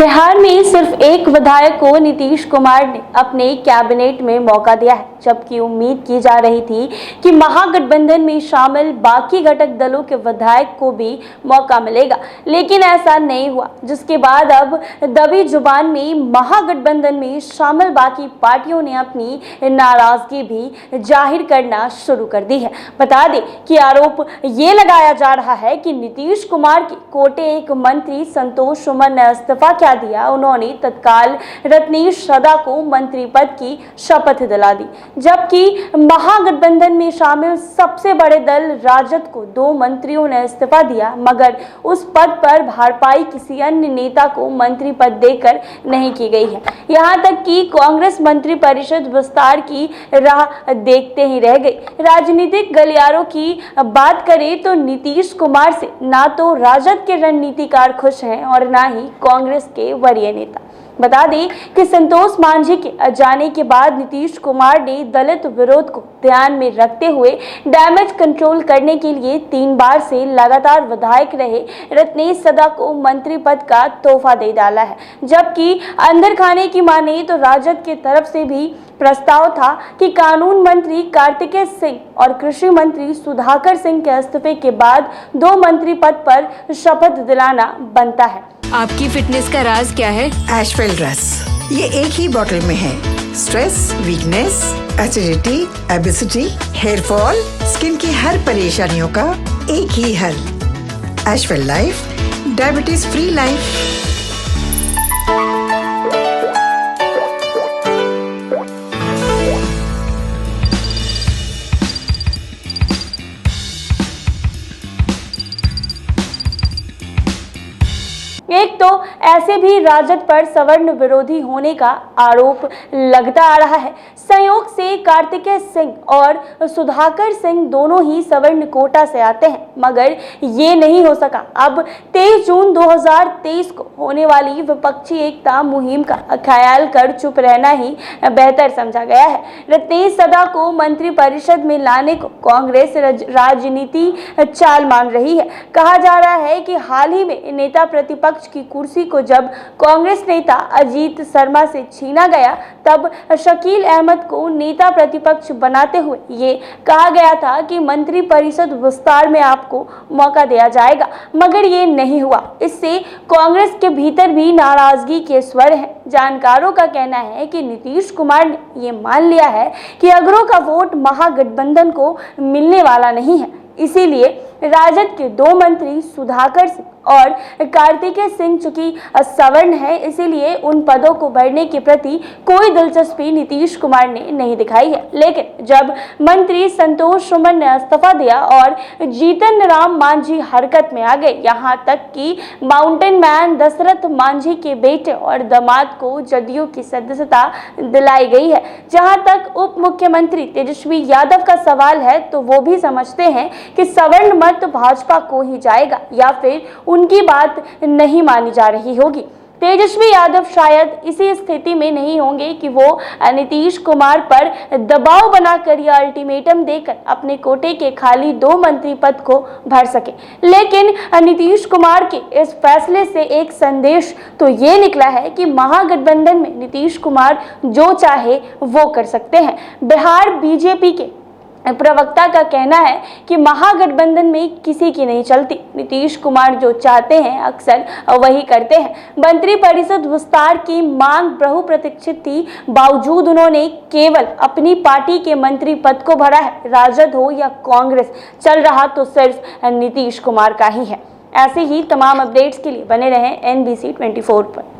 बिहार में सिर्फ एक विधायक को नीतीश कुमार ने अपने कैबिनेट में मौका दिया है, जबकि उम्मीद की जा रही थी कि महागठबंधन में शामिल बाकी घटक दलों के विधायक को भी मौका मिलेगा, लेकिन ऐसा नहीं हुआ। जिसके बाद अब दबी जुबान में महागठबंधन में शामिल बाकी पार्टियों ने अपनी नाराजगी भी जाहिर करना शुरू कर दी है। बता दें कि आरोप ये लगाया जा रहा है कि नीतीश कुमार के कोटे एक मंत्री संतोष सुमन ने इस्तीफा क्या दिया, उन्होंने तत्काल रत्नेश सदा को मंत्री पद की शपथ दिला दी, जबकि महागठबंधन में शामिल सबसे बड़े दल राजद को 2 मंत्रियों ने इस्तीफा दिया, मगर उस पद पर भरपाई किसी अन्य नेता को मंत्री पद देकर नहीं की गई है। यहां तक कि कांग्रेस मंत्री परिषद विस्तार की राह देखते ही रह गई। राजनीतिक गलियारों की बात करें तो नीतीश कुमार से ना तो राजद के रणनीतिकार खुश हैं और ना ही कांग्रेस के वरीय नेता। बता दें कि संतोष मांझी के जाने के बाद नीतीश कुमार ने दलित विरोध को ध्यान में रखते हुए डैमेज कंट्रोल करने के लिए 3 बार से लगातार विधायक रहे रत्नेश सदा को मंत्री पद का तोहफा दे डाला है। जबकि अंदर खाने की माने तो राजद की तरफ से भी प्रस्ताव था कि कानून मंत्री कार्तिकेय सिंह और कृषि मंत्री सुधाकर सिंह के इस्तीफे के बाद 2 मंत्री पद पर शपथ दिलाना बनता है। आपकी फिटनेस का राज क्या है? एशवेल रस, ये एक ही बोतल में है। Stress, weakness, acidity, obesity, hair fall, skin की हर परेशानियों का एक ही हल। एशवेल लाइफ, डायबिटीज फ्री लाइफ। एक तो ऐसे भी राजद पर सवर्ण विरोधी होने का आरोप लगता आ रहा है। संयोग से कार्तिकेय सिंह और सुधाकर सिंह दोनों ही सवर्ण कोटा से आते हैं, मगर ये नहीं हो सका। अब 23 जून 2023 को होने वाली विपक्षी एकता मुहिम का ख्याल कर चुप रहना ही बेहतर समझा गया है। रत्नेश सदा को मंत्री परिषद में लाने को कांग्रेस राजनीति चाल मान रही है। कहा जा रहा है कि हाल ही में नेता प्रतिपक्ष की कुर्सी को जब कांग्रेस नेता अजीत शर्मा से छीना गया, तब शकील अहमद को नेता प्रतिपक्ष बनाते हुए ये कहा गया था कि मंत्री परिषद विस्तार में आपको मौका दिया जाएगा, मगर ये नहीं हुआ। इससे कांग्रेस के भीतर भी नाराजगी के स्वर हैं। जानकारों का कहना है कि नीतीश कुमार ने ये मान लिया है कि अगरों का वोट महागठबंधन को मिलने वाला नहीं है, इसीलिए राजद के 2 मंत्री सुधाकर सिंह और कार्तिकेय सिंह चूंकि सवर्ण है, इसीलिए उन पदों को भरने के प्रति कोई दिलचस्पी नीतीश कुमार ने नहीं दिखाई है। लेकिन जब मंत्री संतोष सुमन ने इस्तीफा दिया और जीतन राम मांझी हरकत में आ गए, यहाँ तक कि माउंटेन मैन दशरथ मांझी के बेटे और दामाद को जदयू की सदस्यता दिलाई गई है। जहाँ तक उप मुख्यमंत्री तेजस्वी यादव का सवाल है, तो वो भी समझते हैं कि सवर्ण मत भाजपा को ही जाएगा या फिर उनकी बात नहीं मानी जा रही होगी। तेजस्वी यादव शायद इसी स्थिति में नहीं होंगे कि वो नीतीश कुमार पर दबाव बनाकर या अल्टीमेटम देकर अपने कोटे के खाली 2 मंत्री पद को भर सके। लेकिन नीतीश कुमार के इस फैसले से एक संदेश तो ये निकला है कि महागठबंधन में नीतीश कुमार जो चाहे वो कर सकते हैं। बिहार बीजेपी के प्रवक्ता का कहना है कि महागठबंधन में किसी की नहीं चलती। नीतीश कुमार जो चाहते हैं अक्सर वही करते हैं। मंत्री परिषद विस्तार की मांग बहुप्रतीक्षित थी, बावजूद उन्होंने केवल अपनी पार्टी के मंत्री पद को भरा है। राजद हो या कांग्रेस, चल रहा तो सिर्फ नीतीश कुमार का ही है। ऐसे ही तमाम अपडेट्स के लिए बने रहें NBC 24 पर।